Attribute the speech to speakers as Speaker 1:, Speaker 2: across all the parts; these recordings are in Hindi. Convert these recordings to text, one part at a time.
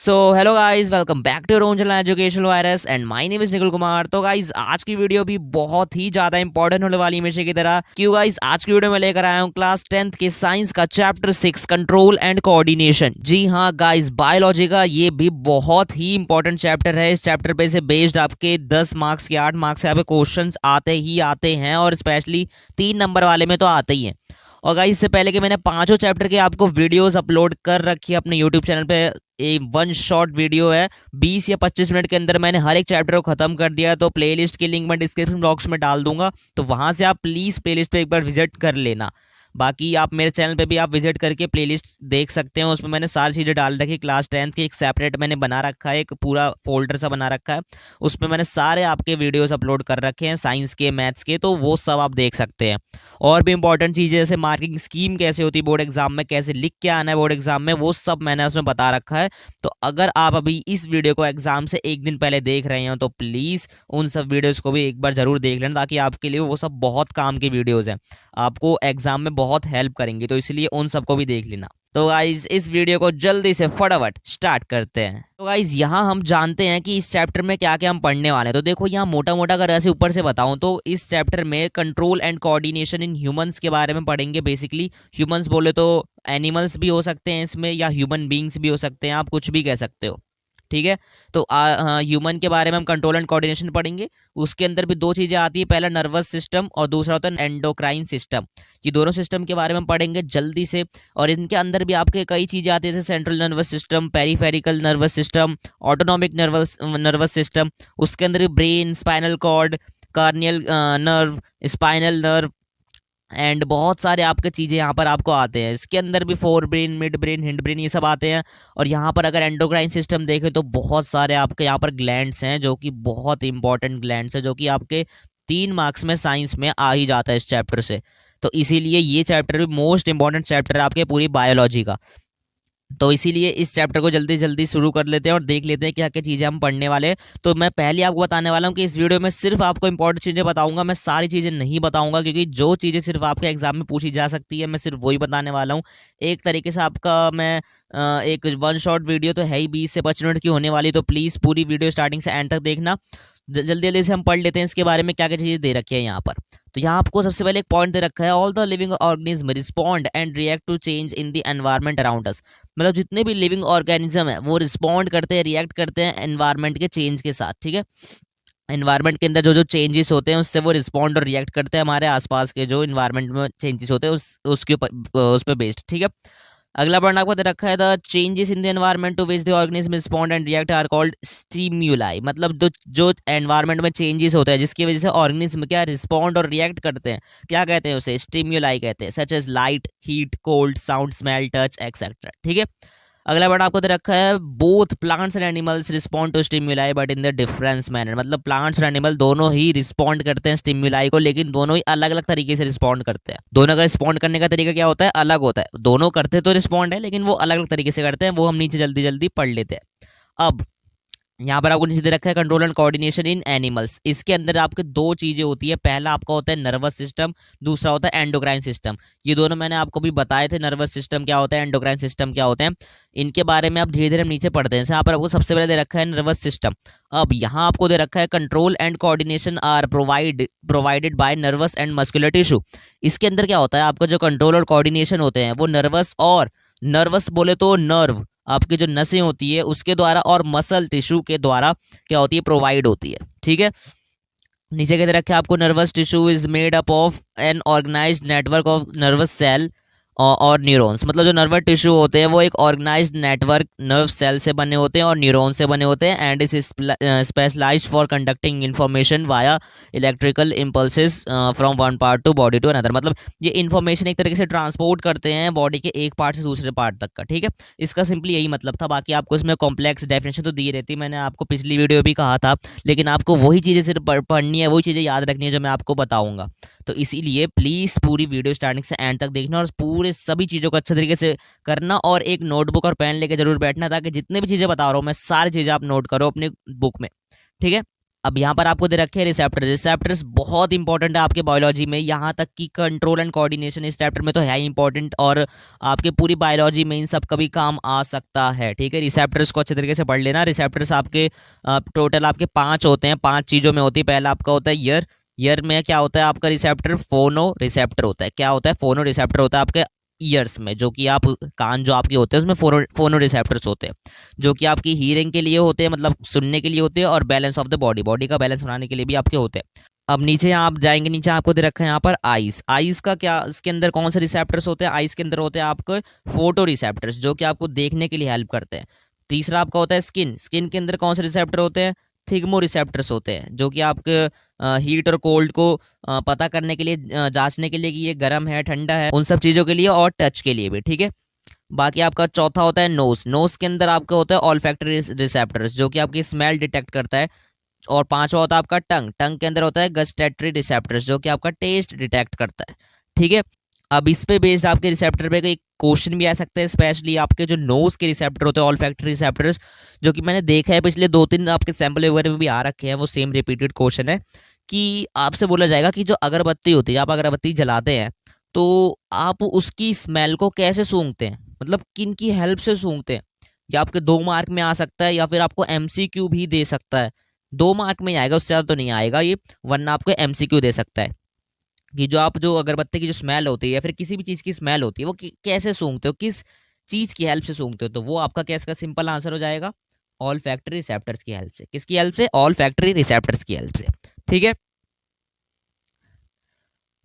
Speaker 1: So hello guys, welcome back to your educational virus and my name is Nikhil Kumar. तो गाइस आज की वीडियो भी बहुत ही ज्यादा इंपॉर्टेंट होने वाली है हमेशा की तरह। क्यों गाइस, आज की वीडियो में लेकर आया हूँ क्लास 10th के साइंस का चैप्टर 6 कंट्रोल एंड कोऑर्डिनेशन। जी हाँ गाइस, बायोलॉजी का ये भी बहुत ही इंपॉर्टेंट चैप्टर है। इस चैप्टर पे से बेस्ड आपके 10 मार्क्स के 8 मार्क्स से आपके क्वेश्चन आते ही आते हैं और स्पेशली 3 नंबर वाले में तो आते ही हैं। और गाइस इससे पहले कि मैंने पांचों चैप्टर के आपको वीडियोस अपलोड कर रखी है अपने यूट्यूब चैनल पे। ये वन शॉट वीडियो है, 20 या 25 मिनट के अंदर मैंने हर एक चैप्टर को खत्म कर दिया। तो प्लेलिस्ट की लिंक मैं डिस्क्रिप्शन बॉक्स में डाल दूंगा, तो वहां से आप प्लीज प्लेलिस्ट पे एक बार विजिट कर लेना। बाकी आप मेरे चैनल पे भी आप विजिट करके प्लेलिस्ट देख सकते हो, उसमें मैंने सारी चीज़ें डाल रखी। क्लास 10th की एक सेपरेट मैंने बना रखा है, एक पूरा फोल्डर सा बना रखा है, उसमें मैंने सारे आपके वीडियोस अपलोड कर रखे हैं साइंस के मैथ्स के, तो वो सब आप देख सकते हैं। और भी इंपॉर्टेंट चीज़ें जैसे मार्किंग स्कीम कैसे होती है बोर्ड एग्जाम में, कैसे लिख के आना है बोर्ड एग्जाम में, वो सब मैंने उसमें बता रखा है। तो अगर आप अभी इस वीडियो को एग्जाम से एक दिन पहले देख रहे हो तो प्लीज़ उन सब वीडियोज़ को भी एक बार ज़रूर देख लेना, ताकि आपके लिए वो सब बहुत काम की वीडियोज़ हैं, आपको एग्जाम में बहुत हेल्प करेंगे। तो इसलिए उन सबको भी देख लेना। तो गाइज इस वीडियो को जल्दी से फटाफट स्टार्ट करते हैं। तो गाइज यहाँ हम जानते हैं कि इस चैप्टर में क्या क्या हम पढ़ने वाले हैं। तो देखो यहाँ मोटा मोटा अगर ऐसे ऊपर से बताऊं तो इस चैप्टर में control and coordination in humans के बारे में पढ़ेंगे। बेसिकली ह्यूमंस बोले तो एनिमल्स भी हो सकते हैं इसमें, या ह्यूमन बींग्स भी हो सकते हैं, आप कुछ भी कह सकते हो, ठीक है। तो ह्यूमन के बारे में हम कंट्रोल एंड कोऑर्डिनेशन पढ़ेंगे। उसके अंदर भी दो चीजें आती है, पहला नर्वस सिस्टम और दूसरा होता है एंडोक्राइन सिस्टम। ये दोनों सिस्टम के बारे में हम पढ़ेंगे जल्दी से। और इनके अंदर भी आपके कई चीजें आती है, जैसे central nervous system, peripheral nervous system, autonomic nervous system. उसके अंदर भी brain, spinal cord, cranial nerve, spinal nerve and बहुत सारे आपके चीज़ें यहाँ पर आपको आते हैं। इसके अंदर भी fore brain, mid brain, hind brain, ये सब आते हैं। और यहाँ पर अगर एंडोक्राइन सिस्टम देखें तो बहुत सारे आपके यहाँ पर ग्लैंड्स हैं, जो कि बहुत इंपॉर्टेंट ग्लैंड्स हैं, जो कि आपके 3 मार्क्स में साइंस में आ ही जाता है इस चैप्टर से। तो इसीलिए ये चैप्टर भी मोस्ट इंपॉर्टेंट चैप्टर है आपके पूरी बायोलॉजी का। तो इसीलिए इस चैप्टर को जल्दी जल्दी शुरू कर लेते हैं और देख लेते हैं क्या क्या चीज़ें हम पढ़ने वाले हैं। तो मैं पहले आपको बताने वाला हूँ कि इस वीडियो में सिर्फ आपको इंपॉर्टेंट चीज़ें बताऊंगा, मैं सारी चीज़ें नहीं बताऊंगा, क्योंकि जो चीज़ें सिर्फ आपके एग्जाम में पूछी जा सकती है मैं सिर्फ वही बताने वाला हूँ। एक तरीके से आपका मैं एक वन शॉट वीडियो तो है ही, 20 से 25 मिनट की होने वाली, तो प्लीज़ पूरी वीडियो स्टार्टिंग से एंड तक देखना। जल्दी जल्दी से हम पढ़ लेते हैं इसके बारे में क्या क्या चीज़ें दे रखी है यहाँ पर। तो यहाँ आपको सबसे पहले एक पॉइंट दे रखा है, all the living organism respond and react to change in the environment around us. मतलब जितने भी लिविंग ऑर्गेनिज्म है वो रिस्पॉन्ड करते हैं, रिएक्ट करते हैं एनवायरनमेंट के चेंज के साथ, ठीक है। एनवायरनमेंट के अंदर जो जो चेंजेस होते हैं उससे वो रिस्पॉन्ड और रिएक्ट करते हैं, हमारे आसपास के जो इन्वायरमेंट में चेंजेस होते हैं उसके ऊपर उस पर बेस्ड, ठीक है। अगला पॉइंट आपको दे रखा है, the changes in the environment to which the organism respond and react are called stimuli. मतलब जो एनवायरनमेंट में चेंजेस होते हैं जिसकी वजह से ऑर्गेनिज्म क्या रिस्पॉन्ड और रिएक्ट करते हैं, क्या कहते हैं उसे, स्टिम्युलाई कहते हैं, such as light, heat, cold, sound, smell, touch etcetera, ठीक है। अगला पॉइंट आपको दे रखा है, both plants and animals respond to stimuli but in the difference manner. मतलब प्लांट्स और एनिमल दोनों ही रिस्पॉन्ड करते हैं स्टिम्युलाई को, लेकिन दोनों ही अलग अलग तरीके से रिस्पॉन्ड करते हैं। दोनों का रिस्पॉन्ड करने का तरीका क्या होता है, अलग होता है। दोनों करते तो रिस्पॉन्ड है, लेकिन वो अलग अलग तरीके से करते हैं, वो हम नीचे जल्दी जल्दी पढ़ लेते हैं। अब यहाँ पर आपको नीचे दे रखा है control and coordination in animals. इसके अंदर आपके दो चीजें होती है, पहला आपका होता है नर्वस सिस्टम, दूसरा होता है एंडोक्राइन सिस्टम। ये दोनों मैंने आपको भी बताए थे, नर्वस सिस्टम क्या होता है, एंडोक्राइन सिस्टम क्या होते हैं। इनके बारे में आप धीरे धीरे हम नीचे पढ़ते हैं। यहाँ पर आपको सबसे पहले दे रखा है नर्वस सिस्टम। अब यहाँ आपको दे रखा है control and coordination are provided by nervous and muscular tissue. इसके अंदर क्या होता है, आपका जो कंट्रोल और कोऑर्डिनेशन होते हैं वो नर्वस बोले तो नर्व, आपकी जो नसें होती है उसके द्वारा, और मसल टिश्यू के द्वारा क्या होती है, प्रोवाइड होती है, ठीक है। नीचे के रखे आपको, nervous tissue is made up of an organised network of nervous cell और न्यूरॉन्स। मतलब जो नर्वस टिश्यू होते हैं वो एक ऑर्गेनाइज्ड नेटवर्क नर्व सेल से बने होते हैं और न्यूरॉन से बने होते हैं, and is specialised for conducting information via electrical impulses from one part to body to another. मतलब ये इन्फॉर्मेशन एक तरीके से ट्रांसपोर्ट करते हैं बॉडी के एक पार्ट से दूसरे पार्ट तक का, ठीक है। इसका सिंपली यही मतलब था, बाकी आपको इसमें कॉम्प्लेक्स डेफिनेशन तो दी रहती, मैंने आपको पिछली वीडियो भी कहा था, लेकिन आपको वही चीज़ें सिर्फ पढ़नी है, वही चीज़ें याद रखनी है जो मैं आपको बताऊंगा। तो इसीलिए प्लीज़ पूरी वीडियो स्टार्टिंग से एंड तक देखना और पूरे सभी चीज़ों को अच्छे तरीके से करना, और एक नोटबुक और पेन लेके जरूर बैठना, ताकि जितने भी चीज़ें बता रहा हूँ मैं सारी चीज़ें आप नोट करो अपनी बुक में, ठीक है। अब यहाँ पर आपको दे रखे हैं रिसेप्टर्स। रिसेप्टर्स बहुत इंपॉर्टेंट है आपके बायोलॉजी में, यहाँ तक कि कंट्रोल एंड कोऑर्डिनेशन इस चैप्टर में तो है ही इंपॉर्टेंट, और आपके पूरी बायोलॉजी में इन सब का भी काम आ सकता है। ठीक है, रिसेप्टर्स को अच्छे तरीके से पढ़ लेना। रिसेप्टर्स आपके टोटल आपके 5 होते हैं, 5 चीज़ों में होती है। पहला आपका होता है ईयर। ईयर में क्या होता है आपका रिसेप्टर, फोनो रिसेप्टर होता है। क्या होता है, फोनो रिसेप्टर होता है आपके ईयर्स में, जो कि आप कान जो आपके होते हैं उसमें फोनो रिसेप्टर्स होते हैं, जो कि आपकी हीयरिंग के लिए होते हैं, मतलब सुनने के लिए होते हैं, और balance of the body, body का बैलेंस बनाने के लिए भी आपके होते हैं। अब नीचे आप जाएंगे, नीचे आपको दे रखा है यहाँ पर आइस। आइस का क्या, इसके अंदर कौन से रिसेप्टर्स होते हैं, आइस के अंदर होते हैं आपको फोटो रिसेप्टर्स, जो कि आपको देखने के लिए हेल्प करते हैं। तीसरा आपका होता है स्किन। स्किन के अंदर कौन से रिसेप्टर होते हैं, थिग्मो रिसेप्टर्स होते हैं, जो कि आपके हीट और कोल्ड को पता करने के लिए, जांचने के लिए कि ये गर्म है ठंडा है, उन सब चीज़ों के लिए, और टच के लिए भी। ठीक है, बाकी आपका चौथा होता है नोज। नोज के अंदर आपका होता है ऑल्फैक्टरी रिसेप्टर्स, जो कि आपकी स्मेल डिटेक्ट करता है। और पांचवा होता है आपका टंग। टंग के अंदर होता है गस्टेटरी रिसेप्टर्स, जो कि आपका टेस्ट डिटेक्ट करता है। ठीक है, अब इस पे बेस्ड आपके रिसेप्टर पे कोई क्वेश्चन भी आ सकता है, स्पेशली आपके जो नोज के रिसेप्टर होते हैं ऑल्फैक्टरी रिसेप्टर्स, जो कि मैंने देखा है पिछले 2-3 आपके सैंपल वगैरह में भी आ रखे हैं, वो सेम रिपीटेड क्वेश्चन है कि आपसे बोला जाएगा कि जो अगरबत्ती होती है, आप अगरबत्ती जलाते हैं तो आप उसकी स्मेल को कैसे सूंघते हैं, मतलब किन की हेल्प से सूंघते हैं। या आपके 2 मार्क में आ सकता है, या फिर आपको एमसीक्यू भी दे सकता है। 2 मार्क में आएगा, उससे ज़्यादा तो नहीं आएगा ये, वरना आपको एमसीक्यू दे सकता है कि जो आप जो अगरबत्ती की जो स्मेल होती है, या फिर किसी भी चीज़ की स्मेल होती है, वो कैसे सूंघते हो, किस चीज़ की हेल्प से सूंघते हो। तो वो आपका क्या इसका सिंपल आंसर हो जाएगा, ऑल फैक्टरी रिसेप्टर्स की हेल्प से। किसकी हेल्प से, ऑल फैक्टरी रिसेप्टर्स की हेल्प से। ठीक है,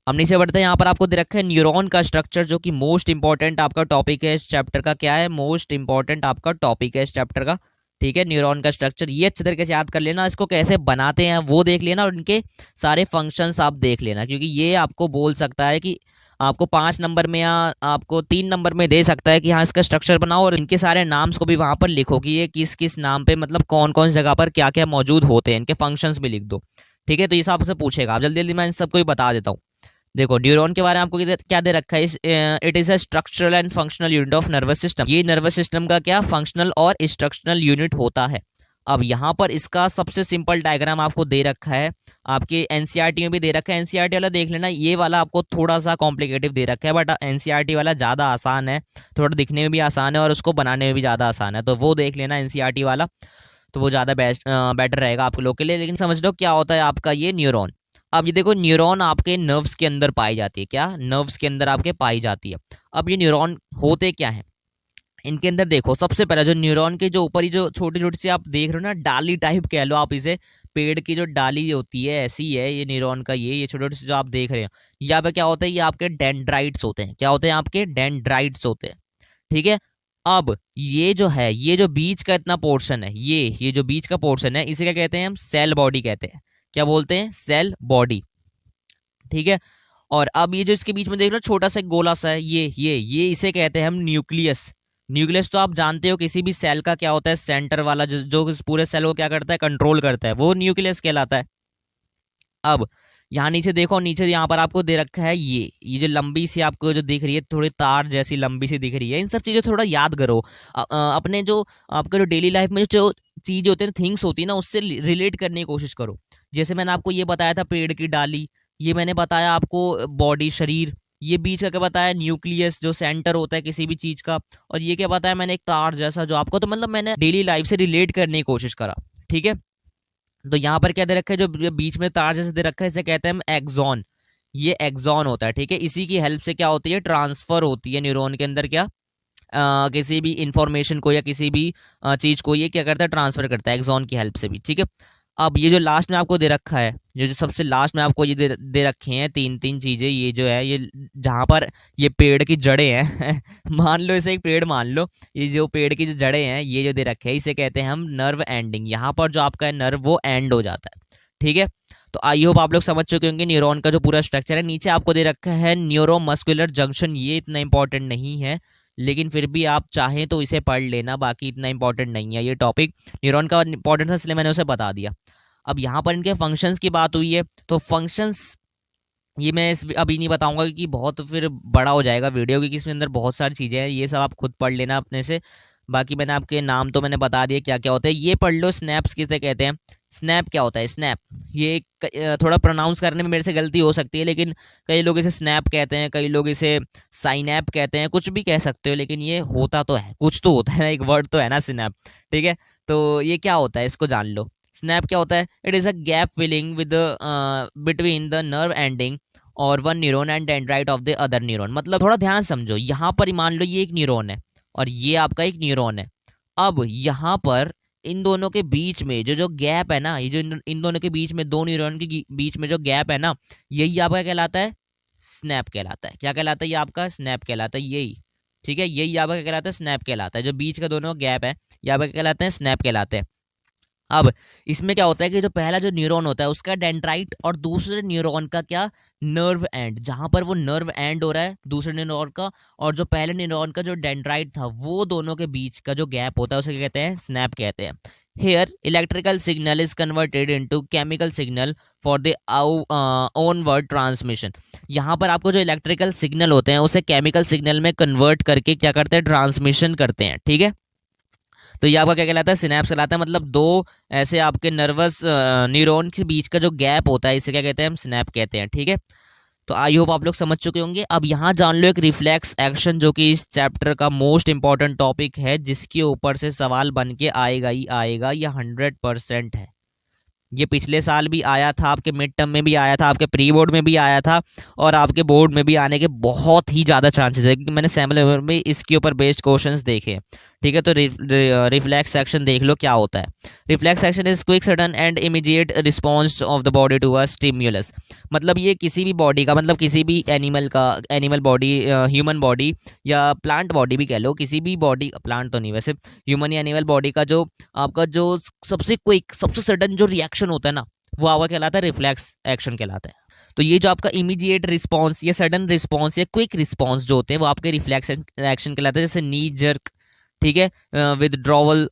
Speaker 1: हम नीचे बढ़ते हैं। यहाँ पर आपको दे रखा है न्यूरॉन का स्ट्रक्चर, जो कि मोस्ट इंपॉर्टेंट आपका टॉपिक है इस चैप्टर का। क्या है, मोस्ट इंपॉर्टेंट आपका टॉपिक है इस चैप्टर का। ठीक है, न्यूरॉन का स्ट्रक्चर ये अच्छे तरीके से याद कर लेना, इसको कैसे बनाते हैं वो देख लेना, और इनके सारे फंक्शंस आप देख लेना, क्योंकि ये आपको बोल सकता है कि आपको 5 नंबर में या आपको 3 नंबर में दे सकता है कि हाँ इसका स्ट्रक्चर बनाओ, और इनके सारे नाम्स को भी वहां पर लिखो कि ये किस किस नाम पे, मतलब कौन कौन जगह पर क्या क्या मौजूद होते हैं, इनके फंक्शंस भी लिख दो। ठीक है, तो इस हिसाब से पूछेगा। आप जल्दी जल्दी मैं इन सबको ही बता देता हूँ। देखो, न्यूरॉन के बारे में आपको क्या दे रखा है, it is a structural and functional unit of nervous system. ये नर्वस सिस्टम का क्या फंक्शनल और स्ट्रक्चरल यूनिट होता है। अब यहाँ पर इसका सबसे सिंपल डायग्राम आपको दे रखा है, आपके एनसीईआरटी में भी दे रखा है। एनसीईआरटी वाला देख लेना, ये वाला आपको थोड़ा सा कॉम्प्लिकेटिव दे रखा है, बट एनसीईआरटी वाला ज़्यादा आसान है, थोड़ा दिखने में भी आसान है, और उसको बनाने में भी ज़्यादा आसान है, तो वो देख लेना एनसीईआरटी वाला, तो वो ज़्यादा बेटर रहेगा आप लोग के लिए। लेकिन समझ लो क्या होता है आपका ये न्यूरॉन। अब ये देखो, न्यूरॉन आपके नर्व्स के अंदर पाई जाती है। क्या, नर्व्स के अंदर आपके पाई जाती है। अब ये न्यूरॉन होते क्या हैं, इनके अंदर देखो, सबसे पहला जो न्यूरॉन के जो ऊपर ही जो छोटी छोटी सी आप देख रहे हो ना, डाली टाइप कह लो आप इसे, पेड़ की जो डाली होती है ऐसी है ये न्यूरॉन का, ये छोटे छोटे जो आप देख रहे हो, यहाँ पे क्या होता है, ये आपके डेंड्राइट्स होते हैं। क्या होते हैं, आपके डेंड्राइट्स होते हैं। ठीक है, अब ये जो है, ये जो बीच का इतना पोर्शन है, ये जो बीच का पोर्शन है, इसे क्या कहते हैं हम, सेल बॉडी कहते हैं। क्या बोलते हैं, सेल बॉडी। ठीक है, और अब ये जो इसके बीच में देख रहे हो छोटा सा गोला सा है, ये इसे कहते हैं हम न्यूक्लियस। न्यूक्लियस तो आप जानते हो किसी भी सेल का क्या होता है, सेंटर वाला जो इस पूरे सेल को क्या करता है, कंट्रोल करता है, वो न्यूक्लियस कहलाता है। अब यहाँ नीचे देखो, नीचे यहाँ पर आपको दे रखा है ये जो लंबी सी आपको जो दिख रही है, थोड़ी तार जैसी लंबी सी दिख रही है, इन सब चीज़ें थोड़ा याद करो। अपने जो आपके जो डेली लाइफ में जो चीज़ होती है, थिंग्स होती है ना, उससे रिलेट करने की कोशिश करो। जैसे मैंने आपको ये बताया था पेड़ की डाली, ये मैंने बताया आपको बॉडी शरीर, ये बीच का क्या बताया, न्यूक्लियस जो सेंटर होता है किसी भी चीज़ का, और ये क्या बताया मैंने, एक तार जैसा जो आपको, तो मतलब मैंने डेली लाइफ से रिलेट करने की कोशिश करा। ठीक है, तो यहाँ पर क्या दे रखा है, जो बीच में तार जैसे दे रखा है, इसे कहते हैं हम एक्सॉन। ये एक्सॉन होता है। ठीक है, इसी की हेल्प से क्या होती है, ट्रांसफर होती है न्यूरॉन के अंदर, क्या किसी भी इंफॉर्मेशन को या किसी भी चीज को ये क्या करता है, ट्रांसफर करता है एक्सॉन की हेल्प से भी। ठीक है, अब ये जो लास्ट में आपको दे रखा है, जो सबसे लास्ट में आपको ये दे रखे हैं तीन चीजें, ये जो है, ये जहाँ पर ये पेड़ की जड़ें हैं मान लो इसे एक पेड़ मान लो, ये जो पेड़ की जो जड़ें हैं, ये जो दे रखे हैं, इसे कहते हैं हम नर्व एंडिंग। यहाँ पर जो आपका नर्व वो एंड हो जाता है। ठीक है, तो आई होप आप लोग समझ चुके होंगे न्यूरॉन का जो पूरा स्ट्रक्चर है। नीचे आपको दे रखा है न्यूरोमस्कुलर जंक्शन, ये इतना इंपॉर्टेंट नहीं है, लेकिन फिर भी आप चाहें तो इसे पढ़ लेना, बाकी इतना इंपॉर्टेंट नहीं है ये टॉपिक। न्यूरॉन का इंपॉर्टेंस है इसलिए मैंने उसे बता दिया। अब यहाँ पर इनके फंक्शंस की बात हुई है, तो फंक्शंस ये मैं अभी नहीं बताऊंगा, क्योंकि बहुत फिर बड़ा हो जाएगा वीडियो, क्योंकि इसमें अंदर बहुत सारी चीज़ें हैं, ये सब आप खुद पढ़ लेना अपने से। बाकी मैंने आपके नाम तो मैंने बता दिए क्या क्या होते हैं, ये पढ़ लो, स्नैप्स किसे कहते हैं। स्नैप क्या होता है? स्नैप ये थोड़ा प्रोनाउंस करने में मेरे से गलती हो सकती है, लेकिन कई लोग इसे स्नैप कहते हैं, कई लोग इसे साइनैप कहते हैं, कुछ भी कह सकते हो, लेकिन ये होता तो है, कुछ तो होता है ना, एक वर्ड तो है ना स्नैप। ठीक है, तो ये क्या होता है इसको जान लो। स्नैप क्या होता है? It is a gap filling with between the nerve ending और one neuron and dendrite of the other neuron. मतलब थोड़ा ध्यान समझो, यहाँ पर मान लो ये एक न्यूरॉन है और ये आपका एक न्यूरॉन है। अब यहाँ पर इन दोनों के बीच में जो जो गैप है ना, ये जो इन दोनों के बीच में, दो न्यूरॉन के बीच में जो गैप है ना, यही आपका कहलाता है स्नैप कहलाता है। क्या कहलाता है? ये आपका स्नैप कहलाता है, यही। ठीक है, यही आपका क्या कहलाता है? स्नैप कहलाता है। जो बीच का दोनों गैप है, ये आपका कहलाते हैं स्नैप कहलाते हैं। अब इसमें क्या होता है कि जो पहला जो न्यूरॉन होता है उसका डेंड्राइट और दूसरे न्यूरॉन का क्या, नर्व एंड, जहां पर वो नर्व एंड हो रहा है दूसरे न्यूरॉन का, और जो पहले न्यूरॉन का जो डेंड्राइट था, वो दोनों के बीच का जो गैप होता है उसे क्या कहते हैं? स्नैप कहते हैं। Here electrical signal is converted into chemical signal for the onward transmission. यहाँ पर आपको जो इलेक्ट्रिकल सिग्नल होते हैं उसे केमिकल सिग्नल में कन्वर्ट करके क्या करते हैं? ट्रांसमिशन करते हैं। ठीक है, तो ये आपका क्या कहलाता है? सिनैप्स कहलाता है। मतलब दो ऐसे आपके नर्वस न्यूरॉन के बीच का जो गैप होता है, इसे क्या कहते हैं? हम स्नैप कहते हैं। ठीक है, तो आई होप आप लोग समझ चुके होंगे। अब यहाँ जान लो एक रिफ्लेक्स एक्शन, जो कि इस चैप्टर का मोस्ट इंपॉर्टेंट टॉपिक है, जिसके ऊपर से सवाल बन के आएगा ही आएगा, ये 100% है। ये पिछले साल भी आया था, आपके मिड टर्म में भी आया था, आपके प्री बोर्ड में भी आया था, और आपके बोर्ड में भी आने के बहुत ही ज़्यादा चांसेस है, क्योंकि मैंने सैम्पल पेपर में इसके ऊपर बेस्ड क्वेश्चंस देखे। ठीक है, तो रिफ्लेक्स एक्शन देख लो क्या होता है। Reflex action is quick sudden and immediate response of the body to a stimulus. मतलब ये किसी भी बॉडी का, मतलब किसी भी एनिमल का, एनिमल बॉडी, ह्यूमन बॉडी या प्लांट बॉडी भी कह लो, किसी भी बॉडी, प्लांट तो नहीं वैसे, ह्यूमन या एनिमल बॉडी का जो आपका जो सबसे क्विक, सबसे सडन जो रिएक्शन होता है ना, वो आपका कहलाता है रिफ्लेक्स एक्शन कहलाता है। तो ये जो आपका इमीडिएट रिस्पांस या सडन रिस्पांस या क्विक रिस्पांस जो होते हैं, वो आपके रिफ्लेक्स एक्शन कहलाते हैं। जैसे नी जर्क, ठीक है, विदड्रॉवल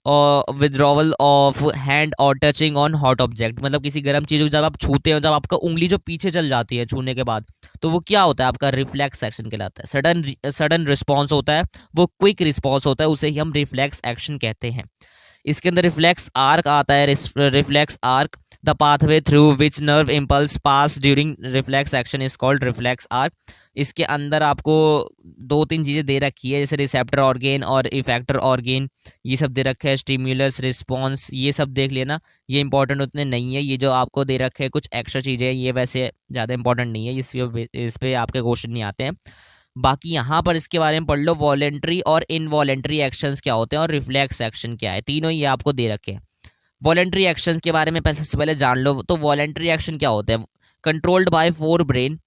Speaker 1: ऑफ हैंड और टचिंग ऑन हॉट ऑब्जेक्ट। मतलब किसी गर्म चीज को जब आप छूते हो, जब आपका उंगली जो पीछे चल जाती है छूने के बाद, तो वो क्या होता है? आपका रिफ्लेक्स एक्शन कहलाता है। सडन रिस्पॉन्स होता है, वो क्विक रिस्पॉन्स होता है, उसे ही हम रिफ्लेक्स एक्शन कहते हैं। इसके अंदर रिफ्लेक्स आर्क आता है। Reflex arc, the pathway through which nerve impulse pass during reflex action is called reflex arc. इसके अंदर आपको दो तीन चीज़ें दे रखी है, जैसे रिसेप्टर ऑर्गेन और इफेक्टर ऑर्गेन, ये सब दे रखा है। स्टिम्युलस, रिस्पॉन्स, ये सब देख लेना, ये इंपॉर्टेंट उतने नहीं है। ये जो आपको दे रखे हैं कुछ एक्स्ट्रा चीज़ें, ये वैसे ज़्यादा इंपॉर्टेंट नहीं है, इस पे आपके क्वेश्चन नहीं आते हैं। बाकी यहाँ पर इसके बारे में पढ़ लो, वॉलेंट्री और इनवॉलेंट्री एक्शंस क्या होते हैं और रिफ्लेक्स एक्शन क्या है, तीनों ये आपको दे रखे हैं। वॉलेंट्री एक्शंस के बारे में सबसे पहले जान लो। तो वॉलेंट्री एक्शन क्या होते हैं? Controlled by fore brain,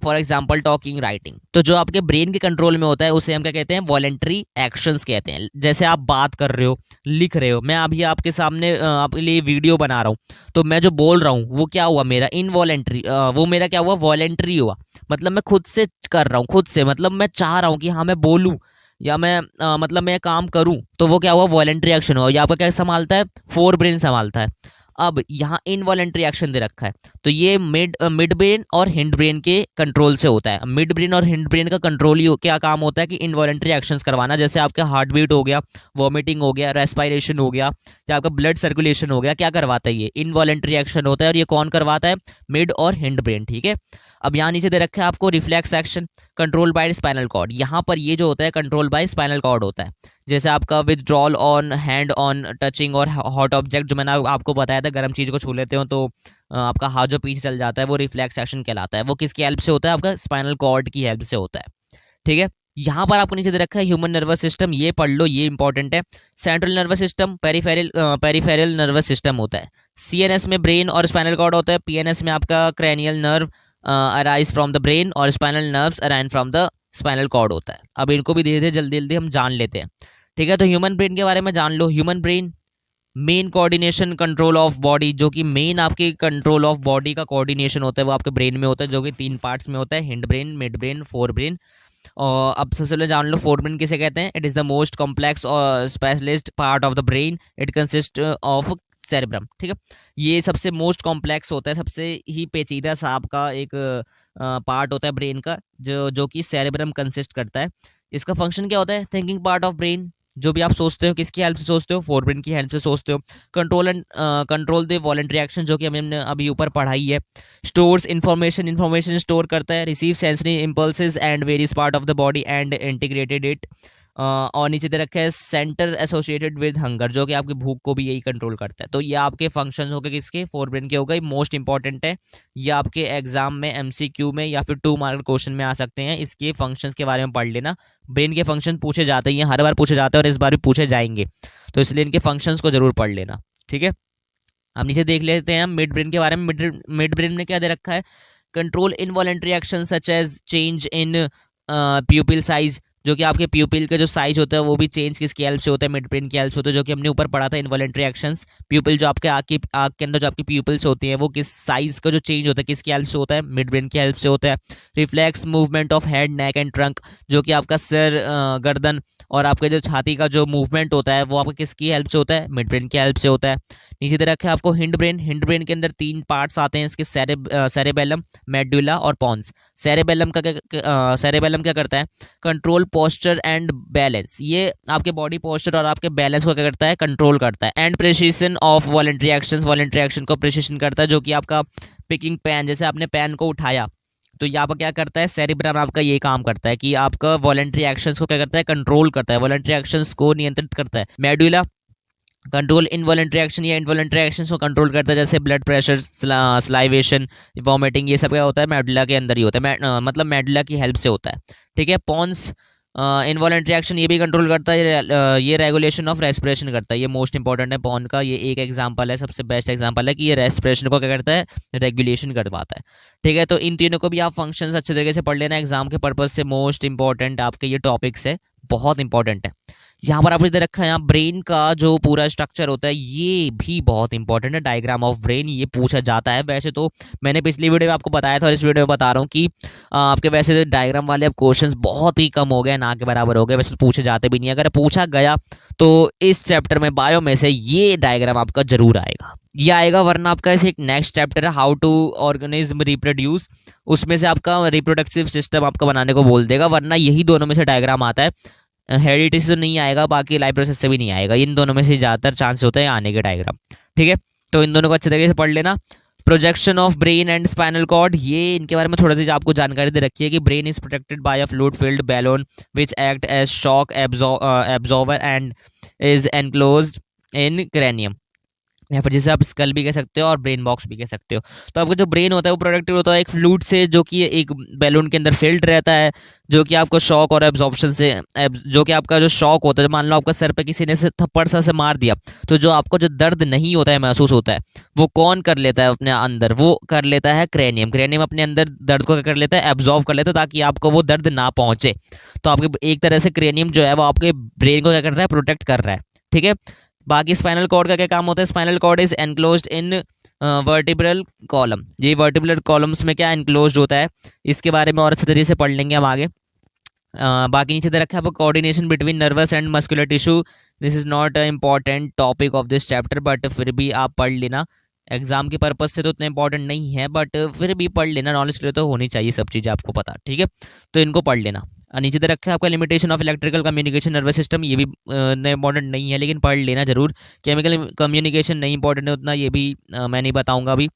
Speaker 1: for example talking, writing. तो जो आपके ब्रेन के कंट्रोल में होता है उसे हम क्या कहते हैं? वॉलेंट्री एक्शंस कहते हैं। जैसे आप बात कर रहे हो, लिख रहे हो, मैं अभी आपके सामने आपके लिए वीडियो बना रहा हूँ, तो मैं जो बोल रहा हूँ वो क्या हुआ? मेरा इनवॉलेंट्री, वो मेरा क्या हुआ? वॉलेंट्री हुआ। मतलब मैं खुद से कर रहा हूँ, खुद से, मतलब मैं चाह रहा हूँ कि हाँ मैं बोलूँ या मैं मतलब मैं काम करूँ, तो वो क्या हुआ? वॉलेंट्री एक्शन हुआ। या आपका क्या संभालता है? फोर ब्रेन संभालता है। अब यहाँ इनवॉलेंट्री एक्शन दे रखा है, तो ये मिड ब्रेन और हिंड ब्रेन के कंट्रोल से होता है। मिड ब्रेन और हिंड ब्रेन का कंट्रोल ही क्या काम होता है कि इनवॉलेंट्री एक्शंस करवाना। जैसे आपका हार्ट बीट हो गया, वॉमिटिंग हो गया, रेस्पिरेशन हो गया, या आपका ब्लड सर्कुलेशन हो गया, क्या करवाता है? ये इनवॉलेंट्री एक्शन होता है, और ये कौन करवाता है? मिड और हिंड ब्रेन। ठीक है, अब यहाँ नीचे दे रखा है आपको reflex action control by spinal cord. यहाँ पर ये जो होता है कंट्रोल बाय स्पाइनल कॉर्ड होता है। जैसे आपका withdrawal on hand on touching और हॉट ऑब्जेक्ट, जो मैंने आपको बताया था, गर्म चीज़ को छू लेते हो तो आपका हाथ जो पीछे चल जाता है, वो रिफ्लेक्स एक्शन कहलाता है। वो किसकी हेल्प से होता है? आपका स्पाइनल कॉर्ड की हेल्प से होता है। ठीक है, यहाँ पर आपको नीचे दे रखा है ह्यूमन नर्वस सिस्टम, ये पढ़ लो, ये इंपॉर्टेंट है। Central nervous system, peripheral nervous system होता है। सीएनएस में ब्रेन और स्पाइनल कॉर्ड होता है। पीएनएस में आपका cranial nerve arise from the brain और spinal nerves arise from the spinal cord होता है। अब इनको भी धीरे धीरे जल्दी जल्दी हम जान लेते हैं। ठीक है, तो ह्यूमन ब्रेन के बारे में जान लो। Human brain main coordination control of body, जो कि मेन आपके कंट्रोल ऑफ बॉडी का कोऑर्डिनेशन होता है वो आपके ब्रेन में होता है, जो कि 3 पार्ट्स में होता है, hind brain, mid brain, fore brain. और अब सबसे पहले जान लो फोर ब्रेन किसे कहते हैं। It is the most complex और specialist part of the brain. It consist of cerebrum. ठीक है, ये सबसे मोस्ट कॉम्प्लेक्स होता है, सबसे ही पेचीदा सा आपका एक पार्ट होता है ब्रेन का, जो कि सेरेब्रम कंसिस्ट करता है। इसका फंक्शन क्या होता है? थिंकिंग पार्ट ऑफ ब्रेन, जो भी आप सोचते हो किसकी हेल्प से सोचते हो, फोरब्रेन की हेल्प से सोचते हो। कंट्रोल द वॉलेंट्री एक्शन, जो कि हमने अभी ऊपर पढ़ाई है। स्टोर्स इन्फॉर्मेशन स्टोर करता है। Receive sensory impulses and various part of the body and integrated it. और नीचे दे रखा है सेंटर एसोसिएटेड विद हंगर, जो कि आपकी भूख को भी यही कंट्रोल करता है। तो ये आपके फंक्शन हो गए किसके, फोरब्रेन के हो गए। मोस्ट इंपॉर्टेंट है, ये आपके एग्जाम में एमसीक्यू में या फिर 2 मार्क क्वेश्चन में आ सकते हैं। इसके फंक्शंस के बारे में पढ़ लेना। ब्रेन के फंक्शन पूछे जाते हैं, हर बार पूछे जाते हैं और इस बार भी पूछे जाएंगे, तो इसलिए इनके फंक्शंस को जरूर पढ़ लेना, ठीक है। अब नीचे देख लेते हैं हम मिड ब्रेन के बारे में। मिड ब्रेन में क्या दे रखा है, control involuntary action such as change in pupil size, जो कि आपके प्यूपिल का जो साइज होता है वो भी चेंज किसकी हेल्प से होता है, मिड ब्रेन की हेल्प से होता है, जो कि हमने ऊपर पढ़ा था इनवॉलेंट्री एक्शंस। प्यूपिल जो आपके आँख के अंदर जो आपकी प्यूपिल्स होती हैं वो किस साइज का जो चेंज होता है किसकी हेल्प से होता है, मिड ब्रेन की हेल्प से होता है। Reflex movement of head, neck and trunk, जो कि आपका सर, गर्दन और आपके जो छाती का जो मूवमेंट होता है वो आपका किसकी हेल्प से होता है, मिड ब्रेन की हेल्प से होता है। नीचे दे रखा है आपको हिंड ब्रेन। हिंड ब्रेन के अंदर 3 पार्ट्स आते हैं इसके, सेरेबेलम, मेडुला और पॉन्स। सेरेबेलम क्या करता है, कंट्रोल पोस्चर एंड बैलेंस, ये आपके बॉडी पोस्चर और आपके बैलेंस को क्या करता है, कंट्रोल करता है। And precision of voluntary actions, voluntary action को प्रिसिशन करता है, जो कि आपका पिकिंग पेन, जैसे आपने पेन को उठाया तो यहाँ पर क्या करता है, सेरिब्रम आपका ये काम करता है कि आपका वॉलेंट्री एक्शंस को क्या करता है, कंट्रोल करता है, वॉलेंट्री एक्शंस को नियंत्रित करता है। मेडुला कंट्रोल इनवॉलेंट्री एक्शन या इनवॉलेंट्री एक्शंस को कंट्रोल करता है, जैसे ब्लड प्रेशर, स्लाइवेशन, वॉमिटिंग, ये सब क्या होता है, मेडुला के अंदर ही होता है, मतलब मेडुला की हेल्प से होता है, ठीक है। पॉन्स इनवॉलेंट्री एक्शन ये भी कंट्रोल करता है, ये रेगुलेशन ऑफ रेस्पिरेशन करता है, ये मोस्ट इंपॉर्टेंट है पॉन का। ये एक एग्जांपल है, सबसे बेस्ट एग्जांपल है कि ये रेस्पिरेशन को क्या करता है, रेगुलेशन करवाता है, ठीक है। तो इन तीनों को भी आप फंक्शंस अच्छे तरीके से पढ़ लेना, एग्जाम के पर्पज से मोस्ट इंपॉर्टेंट आपके ये टॉपिक्स है, बहुत इंपॉर्टेंट है। यहाँ पर आपने दे रखा है, यहाँ ब्रेन का जो पूरा स्ट्रक्चर होता है ये भी बहुत इंपॉर्टेंट है। डायग्राम ऑफ ब्रेन ये पूछा जाता है। वैसे तो मैंने पिछली वीडियो में आपको बताया था और इस वीडियो में बता रहा हूँ कि आपके वैसे डायग्राम वाले अब क्वेश्चंस बहुत ही कम हो गए, ना के बराबर हो गए, वैसे तो पूछे जाते भी नहीं। अगर पूछा गया तो इस चैप्टर में बायो में से ये डायग्राम आपका जरूर आएगा, ये आएगा, वरना आपका ऐसे एक नेक्स्ट चैप्टर है हाउ टू ऑर्गेनिज्म रिप्रोड्यूस, उसमें से आपका रिप्रोडक्टिव सिस्टम आपका बनाने को बोल देगा, वरना यही दोनों में से डायग्राम आता है। हेरिडिटी से तो नहीं आएगा, बाकी लाइफ प्रोसेस से भी नहीं आएगा, इन दोनों में से ज़्यादातर चांस होते हैं आने के डायग्राम, ठीक है। तो इन दोनों को अच्छे तरीके से पढ़ लेना। Projection of brain and spinal cord, ये इनके बारे में थोड़ा सा आपको जानकारी दे रखी है कि brain is protected by a fluid filled balloon which act as shock absorber and is enclosed in cranium, या फिर जिसे आप स्कल भी कह सकते हो और ब्रेन बॉक्स भी कह सकते हो। तो आपका जो ब्रेन होता है वो प्रोटेक्टेड होता है एक फ्लूइड से, जो कि एक बैलून के अंदर फिल्ड रहता है, जो कि आपको शॉक और एब्जॉर्प्शन से, जो कि आपका जो शॉक होता है, मान लो आपका सर पे किसी ने से थप्पड़ से मार दिया, तो जो आपको जो दर्द नहीं होता है, महसूस होता है, वो कौन कर लेता है अपने अंदर, वो कर लेता है क्रैनियम। क्रैनियम अपने अंदर दर्द को क्या कर लेता है, एब्जॉर्व कर लेता है, ताकि आपको वो दर्द ना पहुंचे। तो आपके एक तरह से क्रैनियम जो है वो आपके ब्रेन को क्या कर रहा है, प्रोटेक्ट कर रहा है, ठीक है। बाकी स्पाइनल कॉर्ड का क्या काम होता है, spinal cord is enclosed in vertebral column, ये वर्टिब्रल कॉलम्स में क्या एनक्लोज्ड होता है, इसके बारे में और अच्छे तरीके से पढ़ लेंगे हम आगे। बाकी नीचे दे रखा है आपको coordination between nervous and muscular tissue, this is not a important topic of this chapter, but फिर भी आप पढ़ लेना, एग्जाम के पर्पज से तो उतना इंपॉर्टेंट नहीं है, बट फिर भी पढ़ लेना, नॉलेज के लिए तो होनी चाहिए सब चीज़ें आपको पता, ठीक है। तो इनको पढ़ लेना। नीचे दे रखा है आपका limitation of electrical communication nervous system, ये भी इंपॉर्टेंट नहीं है, लेकिन पढ़ लेना जरूर। केमिकल कम्युनिकेशन नहीं इंपॉर्टेंट है उतना, ये भी मैं नहीं बताऊंगा अभी।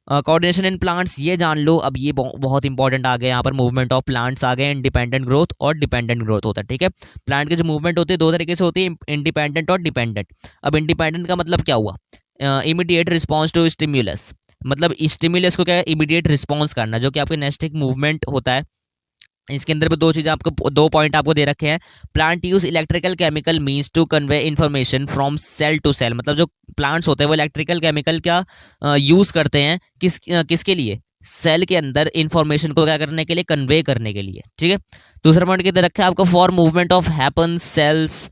Speaker 1: कोऑर्डिनेशन इन प्लांट्स, ये जान लो, अब ये बहुत इंपॉर्टेंट आ गया यहाँ पर, मूवमेंट ऑफ प्लांट्स आ गए, इंडिपेंडेंट ग्रोथ और डिपेंडेंट ग्रोथ होता है, ठीक है। प्लांट के जो मूवमेंट होते हैं दो तरीके से होती है, इंडिपेंडेंट और डिपेंडेंट। अब इंडिपेंडेंट का मतलब क्या हुआ, इमीडिएट रिस्पॉन्स टू स्टिम्युलस, मतलब स्टिम्युलस को क्या है, इमीडिएट रिस्पॉन्स करना, जो कि आपके नेस्टिक मूवमेंट होता है। इसके अंदर भी दो चीज़ें आपको, दो पॉइंट आपको दे रखे हैं। Plant use electrical chemical means to convey information from cell to cell, मतलब जो प्लांट्स होते हैं वो इलेक्ट्रिकल केमिकल क्या यूज करते हैं, किसके लिए, सेल के अंदर इंफॉर्मेशन को क्या करने के लिए, कन्वे करने के लिए, ठीक है। दूसरा पॉइंट किधर रखा है आपको, for movement of happen cells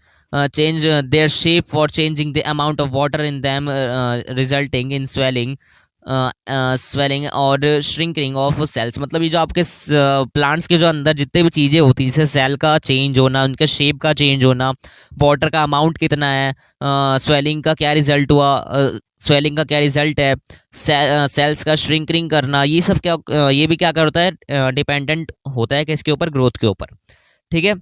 Speaker 1: change their shape for changing the amount of water in them resulting in swelling और श्रिंकिंग ऑफ सेल्स, मतलब ये जो आपके प्लांट्स के जो अंदर जितने भी चीज़ें होती हैं, जैसे सेल का चेंज होना, उनके शेप का चेंज होना, वाटर का अमाउंट कितना है, स्वेलिंग का क्या रिजल्ट हुआ, स्वेलिंग का क्या रिजल्ट है, सेल्स का श्रिंकिंग करना, ये सब क्या, ये भी क्या करता है, डिपेंडेंट होता है किसके ऊपर, ग्रोथ के ऊपर, ठीक है।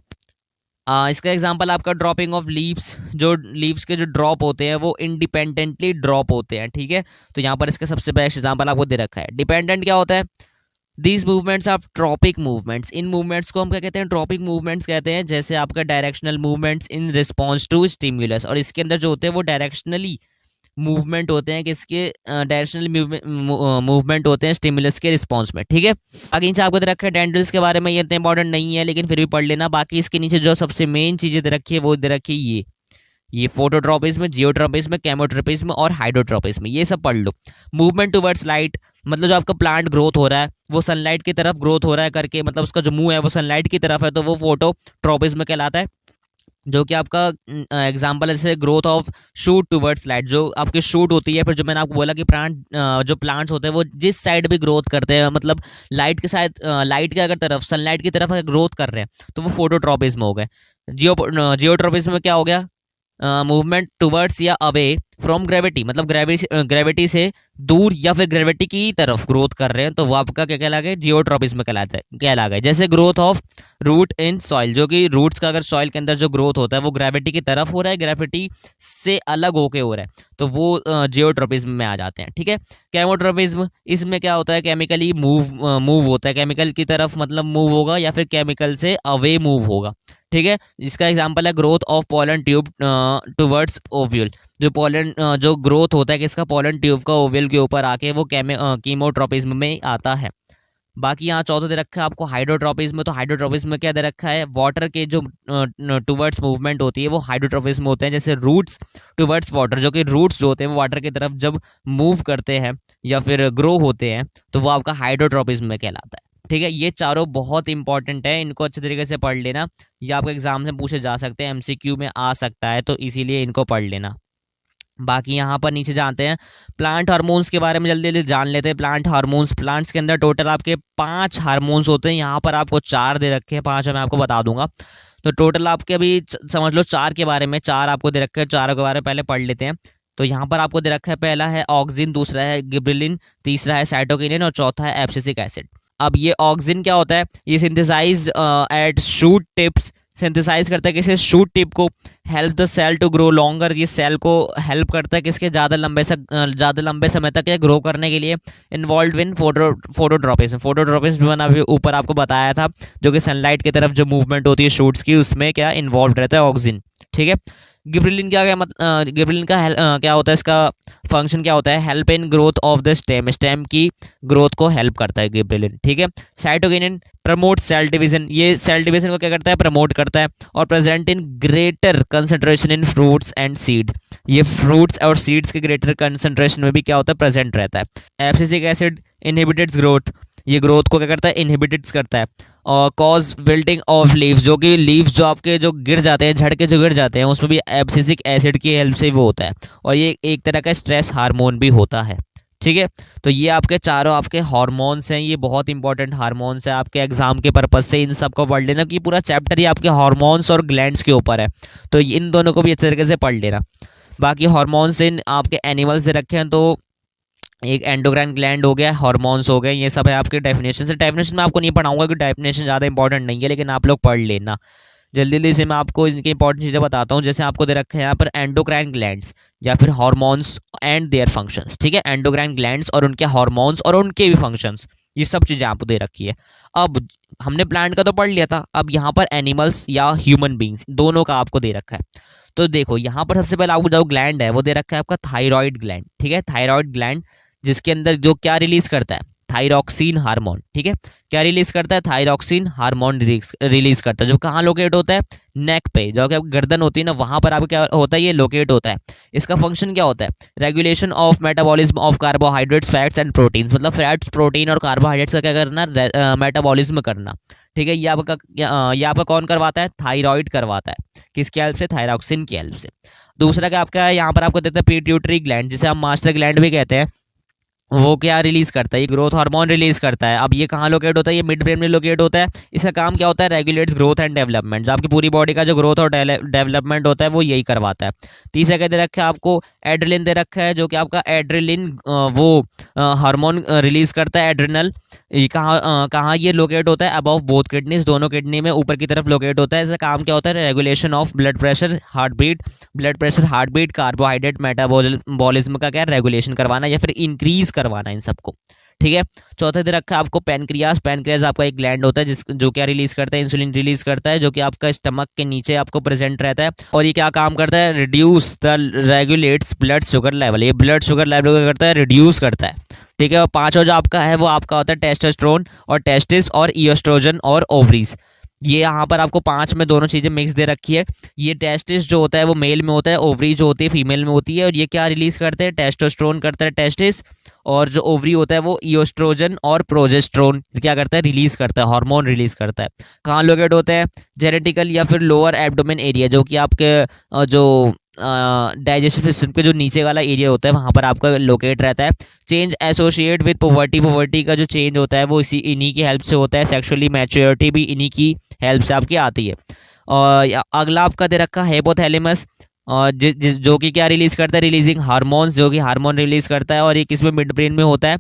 Speaker 1: इसका एग्जांपल आपका ड्रॉपिंग ऑफ लीव्स, जो लीव्स के जो ड्रॉप होते हैं वो इंडिपेंडेंटली ड्रॉप होते हैं, ठीक है। तो यहाँ पर इसका सबसे बेस्ट एग्जांपल आपको दे रखा है। डिपेंडेंट क्या होता है? These movements are tropic movements. इन मूवमेंट्स को हम क्या कहते हैं? ट्रॉपिक मूवमेंट्स कहते हैं। जैसे आपका directional movements in response to stimulus, और इसके अंदर जो होते हैं वो डायरेक्शनली मूवमेंट होते हैं, किसके? डायरेक्शनल मूवमेंट होते हैं स्टिमुलस के रिस्पांस में, ठीक है। आगे नीचे आपको दे रखा है डेंड्रिल्स के बारे में, ये इतना इंपॉर्टेंट नहीं है लेकिन फिर भी पढ़ लेना। बाकी इसके नीचे जो सबसे मेन चीजें दे रखी है वो दे रखी है ये फोटोट्रोपिज्म, जियोट्रोपिज्म, केमोट्रोपिज्म और हाइड्रोट्रोपिज्म, ये सब पढ़ लो। मूवमेंट टुवर्ड्स लाइट, मतलब जो आपका प्लांट ग्रोथ हो रहा है वो सनलाइट की तरफ ग्रोथ हो रहा है करके, मतलब उसका जो मुंह है वो सनलाइट की तरफ है, तो वो फोटोट्रोपिज्म कहलाता है। जो कि आपका एग्जांपल है जैसे growth of shoot towards light, जो आपकी शूट होती है। फिर जो मैंने आपको बोला कि जो प्लांट्स होते हैं वो जिस साइड भी ग्रोथ करते हैं, मतलब लाइट के साथ, लाइट के अगर तरफ, सनलाइट की तरफ अगर ग्रोथ कर रहे हैं तो वो फोटोट्रोपिज्म हो गए। जियोट्रोपिज्म में क्या हो गया? मूवमेंट टुवर्ड्स या अवे फ्रॉम ग्रेविटी, मतलब ग्रेविटी से दूर या फिर ग्रेविटी की तरफ ग्रोथ कर रहे हैं, तो वो आपका क्या कहला गया? जियोट्रोपिज्म कहला गया। जैसे growth of root in soil, जो कि रूट्स का अगर सॉइल के अंदर जो ग्रोथ होता है वो ग्रेविटी की तरफ हो रहा है, ग्रेविटी से अलग होके हो रहा है, तो वो जियोट्रोपिज्म में आ जाते हैं, ठीक है। केमोट्रोपिज्म, इसमें क्या होता है? केमिकली मूव होता है, केमिकल की तरफ मतलब मूव होगा या फिर केमिकल से अवे मूव होगा, ठीक है। इसका एग्जांपल है growth of pollen tube towards ovule, जो पोलन जो ग्रोथ होता है किसका? पोलन ट्यूब का ओव्यूल के ऊपर आके, वो कीमोट्रोपिज्म में आता है। बाकी यहाँ चौथा दे रखा है आपको हाइड्रोट्रोपिज्म। तो हाइड्रोट्रोपिज्म में क्या दे रखा है? वाटर के जो टुवर्ड्स मूवमेंट होती है वो हाइड्रोट्रोपिज्म होते हैं। जैसे रूट्स टुवर्ड्स वाटर, जो कि रूट्स जो होते हैं वो वाटर की तरफ जब मूव करते हैं या फिर ग्रो होते हैं तो वो आपका हाइड्रोट्रोपिज्म में कहलाता है, ठीक है। ये चारों बहुत इंपॉर्टेंट है, इनको अच्छे तरीके से पढ़ लेना। ये आपके एग्जाम से पूछे जा सकते हैं, एमसीक्यू में आ सकता है, तो इसीलिए इनको पढ़ लेना। बाकी यहाँ पर नीचे जानते हैं प्लांट हार्मोन्स के बारे में, जल्दी जल्दी जान लेते हैं। प्लांट हार्मोन्स, प्लांट्स के अंदर टोटल आपके 5 हार्मोन्स होते हैं। यहाँ पर आपको 4 दे रखे हैं, 5 मैं आपको बता दूंगा। तो टोटल आपके अभी समझ लो 4 के बारे में, 4 आपको दे रखे हैं। 4 के बारे में पहले पढ़ लेते हैं। तो यहाँ पर आपको दे रखा है, पहला है ऑक्सिन, दूसरा है गिबरेलिन, तीसरा है साइटोकिनिन और चौथा है एब्सिसिक एसिड। अब ये ऑक्सिन क्या होता है? ये synthesize at shoot tips, synthesize करता है किसी शूट टिप को। Help the cell to grow longer, ये सेल को हेल्प करता है किसके? ज़्यादा लंबे समय तक ये ग्रो करने के लिए। इन्वॉल्व इन फोटोट्रोपिज्म, फोटोट्रोपिज्म मैंने अभी ऊपर आपको बताया था, जो कि सनलाइट की तरफ जो मूवमेंट होती है शूट्स की, उसमें क्या इन्वॉल्व रहता है? ऑक्सिन, ठीक है। गिबरेलिन गिबरेलिन का क्या होता है? इसका फंक्शन क्या होता है? Help in growth of the stem, stem की ग्रोथ को हेल्प करता है गिबरेलिन, ठीक है। साइटोकिनिन प्रमोट सेल डिवीजन, ये सेल डिवीजन को क्या करता है? प्रमोट करता है। और present in greater concentration in fruits and seed, ये फ्रूट्स और सीड्स के ग्रेटर कंसंट्रेशन में भी क्या होता है? प्रेजेंट रहता है। एब्सिसिक एसिड इनहिबिटेड्स ग्रोथ, ये ग्रोथ को क्या करता है? इनहिबिट्स करता है। और कॉज विल्टिंग ऑफ लीव्स, जो कि लीव्स जो आपके जो गिर जाते हैं, झड़ के जो गिर जाते हैं, उसमें भी एब्सिसिक एसिड की हेल्प से वो होता है। और ये एक तरह का स्ट्रेस हार्मोन भी होता है, ठीक है। तो ये आपके चारों आपके हार्मोन्स हैं, ये बहुत इंपॉर्टेंट हार्मोन्स हैं आपके एग्जाम के पर्पज से। इन सबको पढ़ लेना कि पूरा चैप्टर ही आपके हार्मोन्स और ग्लैंड्स के ऊपर है, तो इन दोनों को भी अच्छे तरीके से पढ़ लेना। बाकी हार्मोन्स इन आपके एनिमल्स से रखे हैं, तो एक एंडोक्राइन ग्लैंड हो गया, हार्मोन्स हो गए, ये सब है आपके डेफिनेशन से। डेफिनेशन में आपको नहीं पढ़ाऊंगा क्योंकि डेफिनेशन ज़्यादा इंपॉर्टेंट नहीं है, लेकिन आप लोग पढ़ लेना। जल्दी जल्दी से मैं आपको इनकी इंपॉर्टेंट चीज़ें बताता हूँ। जैसे आपको दे रखे हैं यहाँ पर एंडोक्राइन ग्लैंड्स या फिर हार्मोन्स एंड देयर फंक्शंस, ठीक है। एंडोक्राइन ग्लैंड्स और उनके हार्मोन्स और उनके भी फंक्शंस, ये सब चीज़ें आपको दे रखी है। अब हमने प्लांट का तो पढ़ लिया था, अब यहाँ पर एनिमल्स या ह्यूमन बींग्स दोनों का आपको दे रखा है। तो देखो यहाँ पर सबसे पहले आपको जो ग्लैंड है वो दे रखा है आपका थायराइड ग्लैंड, ठीक है। थायराइड ग्लैंड जिसके अंदर जो क्या रिलीज करता है? थायरॉक्सिन हार्मोन, ठीक है। क्या रिलीज करता है? थायरॉक्सिन हार्मोन रिलीज करता है, जो कहाँ लोकेट होता है? नेक पे, जो कि गर्दन होती है ना, वहां पर आपको क्या होता है? ये लोकेट होता है। इसका फंक्शन क्या होता है? Regulation of metabolism of carbohydrates, fats and proteins, मतलब फैट्स, प्रोटीन और कार्बोहाइड्रेट्स का क्या करना? मेटाबॉलिज्म करना, ठीक है। ये आपका कौन करवाता है? थायराइड करवाता है। किसकी हेल्प से? थायरॉक्सिन की हेल्प से। दूसरा क्या आपका है? यहाँ पर आपको देता है पिट्यूटरी ग्लैंड, जिसे हम मास्टर ग्लैंड भी कहते हैं। वो क्या रिलीज करता है, ये ग्रोथ हार्मोन रिलीज करता है। अब ये कहाँ लोकेट होता है, ये मिड ब्रेन में लोकेट होता है। इसका काम क्या होता है, रेगुलेट्स ग्रोथ एंड डेवलपमेंट। आपकी पूरी बॉडी का जो ग्रोथ और डेवलपमेंट होता है वो यही करवाता है। तीसरा क्या दे रखा है आपको, एड्रेलिन दे रखा है, जो कि आपका एड्रेलिन वो हार्मोन रिलीज करता है, एड्रेनल। ये कहाँ ये लोकेट होता है, अबव बोथ किडनीज, दोनों किडनी में ऊपर की तरफ लोकेट होता है। इसका काम क्या होता है, regulation of blood pressure, heart beat, carbohydrate metabolism का क्या रेगुलेशन करवाना या फिर इंक्रीज करवाना इन सबको। ठीक है। चौथा दे रखा है आपको पैनक्रियाज आपका एक ग्लैंड होता है जो क्या रिलीज करता है, इंसुलिन रिलीज करता है, जो कि आपका स्टमक के नीचे आपको प्रेजेंट रहता है। और ये क्या काम करता है, reduce the regulates blood sugar level. ये ब्लड शुगर लेवल क्या करता है, रिड्यूस करता है। ठीक है। और पांचवा जो आपका है वो आपका होता है टेस्टोस्टेरोन और टेस्टिस और ईस्ट्रोजन और ओवरीज। ये यहाँ पर आपको 5 में दोनों चीज़ें मिक्स दे रखी है। ये टेस्टिस जो होता है वो मेल में होता है, ओवरी जो होती है फीमेल में होती है। और ये क्या रिलीज करते हैं, टेस्टोस्टेरोन करता है टेस्टिस, और जो ओवरी होता है वो ईस्ट्रोजन और प्रोजेस्टेरोन क्या करता है, रिलीज करता है, हार्मोन रिलीज करता है। कहाँ लोकेट होते हैं, जेनेटिकल या फिर लोअर एब्डोमेन एरिया, जो कि आपके जो डाइजेस्टिव सिस्टम के जो नीचे वाला एरिया होता है वहाँ पर आपका लोकेट रहता है। चेंज एसोसिएट विद पॉवर्टी का जो चेंज होता है वो इन्हीं की हेल्प से होता है। सेक्सुअली मैच्योरिटी भी इन्हीं की हेल्प से आपकी आती है। और अगला आपका दे रखा है हाइपोथैलेमस, जो कि क्या रिलीज करता है, रिलीजिंग हार्मोन्स, जो कि हार्मोन रिलीज करता है। और ये किसमें, मिड ब्रेन में होता है।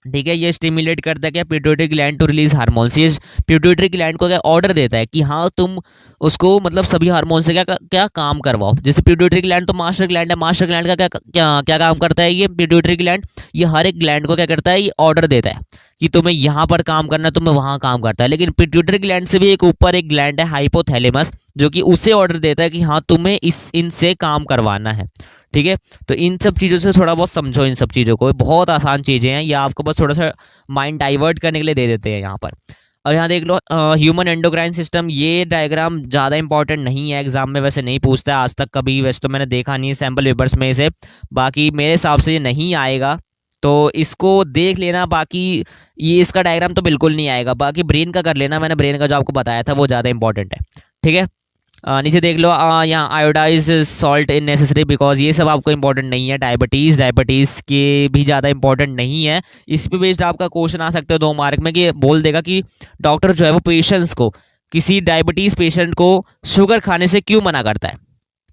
Speaker 1: ठीक है। ये स्टिमुलेट करता है क्या, pituitary gland to release hormones. ये पिट्यूटरी ग्लैंड को क्या ऑर्डर देता है कि हाँ तुम उसको मतलब सभी हार्मोन से क्या काम करवाओ। जैसे पिट्यूटरी ग्लैंड तो मास्टर ग्लैंड है, मास्टर ग्लैंड का क्या काम करता है, ये पिट्यूटरी ग्लैंड ये हर एक ग्लैंड को क्या करता है, ये ऑर्डर देता है कि तुम्हें यहाँ पर काम करना है, तुम्हें वहाँ काम करता है। लेकिन पिट्यूटरी ग्लैंड से भी एक ऊपर एक ग्लैंड है हाइपोथैलेमस, जो कि उसे ऑर्डर देता है कि हाँ तुम्हें इनसे काम करवाना है। ठीक है। तो इन सब चीज़ों से थोड़ा बहुत समझो, इन सब चीज़ों को, बहुत आसान चीज़ें हैं, या आपको बस थोड़ा सा माइंड डाइवर्ट करने के लिए दे देते हैं यहाँ पर। अब यहाँ देख लो ह्यूमन एंडोक्राइन सिस्टम। ये डायग्राम ज़्यादा इंपॉर्टेंट नहीं है, एग्जाम में वैसे नहीं पूछता है आज तक कभी, वैसे तो मैंने देखा नहीं है सैम्पल पेपर्स में से, बाकी मेरे हिसाब से ये नहीं आएगा, तो इसको देख लेना। बाकी ये इसका डायग्राम तो बिल्कुल नहीं आएगा, बाकी ब्रेन का कर लेना, मैंने ब्रेन का जो आपको बताया था वो ज़्यादा इंपॉर्टेंट है। ठीक है। नीचे देख लो यहाँ iodise salt in necessary, because ये सब आपको इंपॉर्टेंट नहीं है। डायबिटीज़ के भी ज़्यादा इंपॉर्टेंट नहीं है। इस पे बेस्ड आपका क्वेश्चन आ सकता है 2 मार्क में, कि बोल देगा कि डॉक्टर जो है वो पेशेंट्स को, किसी डायबिटीज़ पेशेंट को शुगर खाने से क्यों मना करता है,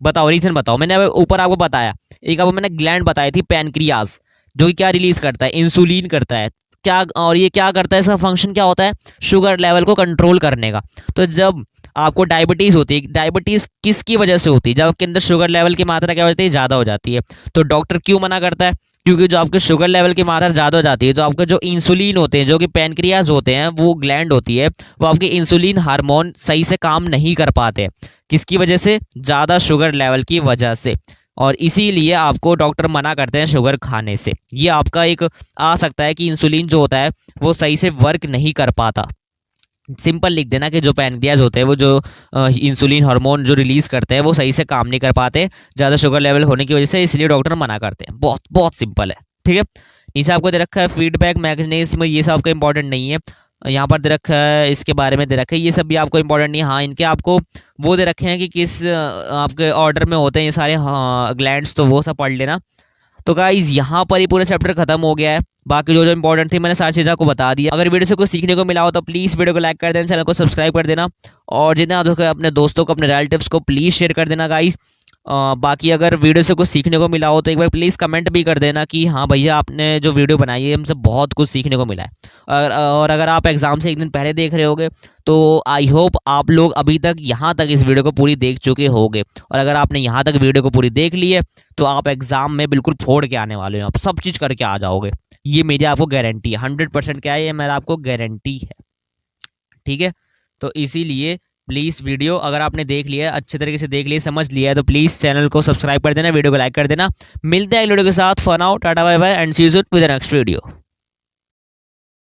Speaker 1: बताओ, रीजन बताओ। मैंने ऊपर आपको बताया, एक आपको मैंने ग्लैंड बताई थी पैनक्रियाज, जो कि क्या रिलीज करता है, इंसुलिन करता है क्या, और ये क्या करता है, इसका फंक्शन क्या होता है, शुगर लेवल को कंट्रोल करने का। तो जब आपको डायबिटीज़ होती है, डायबिटीज़ किसकी वजह से होती है, जब आपके अंदर शुगर लेवल की मात्रा क्या होती है, ज़्यादा हो जाती है। तो डॉक्टर क्यों मना करता है, क्योंकि जो आपके शुगर लेवल की मात्रा ज़्यादा हो जाती है, तो आपके जो इंसुलिन होते हैं, जो कि पैनक्रियाज होते हैं, वो ग्लैंड होती है, वो आपके इंसुलिन हार्मोन सही से काम नहीं कर पाते। किसकी वजह से, ज़्यादा शुगर लेवल की वजह से, और इसीलिए आपको डॉक्टर मना करते हैं शुगर खाने से। ये आपका एक आ सकता है कि इंसुलिन जो होता है वो सही से वर्क नहीं कर पाता। सिंपल लिख देना कि जो पैनक्रियाज होते हैं वो जो इंसुलिन हार्मोन जो रिलीज करते हैं वो सही से काम नहीं कर पाते ज़्यादा शुगर लेवल होने की वजह से, इसलिए डॉक्टर मना करते हैं। बहुत बहुत सिंपल है। ठीक है। नीचे आपको दे रखा है फीडबैक मैकेनिज्म, ये सब आपका इंपॉर्टेंट नहीं है। यहाँ पर दे रखा है, इसके बारे में दे रखा है, ये सब भी आपको इंपॉर्टेंट नहीं है। हाँ, इनके आपको वो दे रखे हैं कि किस आपके ऑर्डर में होते हैं ये सारे ग्लैंड्स, तो वो सब पढ़ लेना। तो गाइज यहाँ पर ही पूरा चैप्टर खत्म हो गया है। बाकी जो इंपॉर्टेंट थी मैंने सारी चीज़ों को बता दिया। अगर वीडियो से कुछ सीखने को मिला हो तो प्लीज़ वीडियो को लाइक कर देना, चैनल को सब्सक्राइब कर देना, और जितने अपने दोस्तों को, अपने रिलेटिव्स को प्लीज़ शेयर कर देना गाइज। बाकी अगर वीडियो से कुछ सीखने को मिला हो तो एक बार प्लीज़ कमेंट भी कर देना कि हाँ भैया आपने जो वीडियो बनाई है हमसे बहुत कुछ सीखने को मिला है। और अगर आप एग्ज़ाम से एक दिन पहले देख रहे होगे तो आई होप आप लोग अभी तक यहाँ तक इस वीडियो को पूरी देख चुके होंगे, और अगर आपने यहाँ तक वीडियो को पूरी देख ली है तो आप एग्ज़ाम में बिल्कुल फोड़ के आने वाले हो, आप सब चीज़ करके आ जाओगे, ये मेरी आपको गारंटी है। 100% क्या है, ये मेरा आपको गारंटी है। ठीक है। तो इसीलिए प्लीज़ वीडियो अगर आपने देख लिया, अच्छे तरीके से देख लिया, समझ लिया है, तो प्लीज़ चैनल को सब्सक्राइब कर देना, वीडियो को लाइक कर देना। मिलते हैं अगले वीडियो के साथ। For now tata bye bye and see you soon with the next video.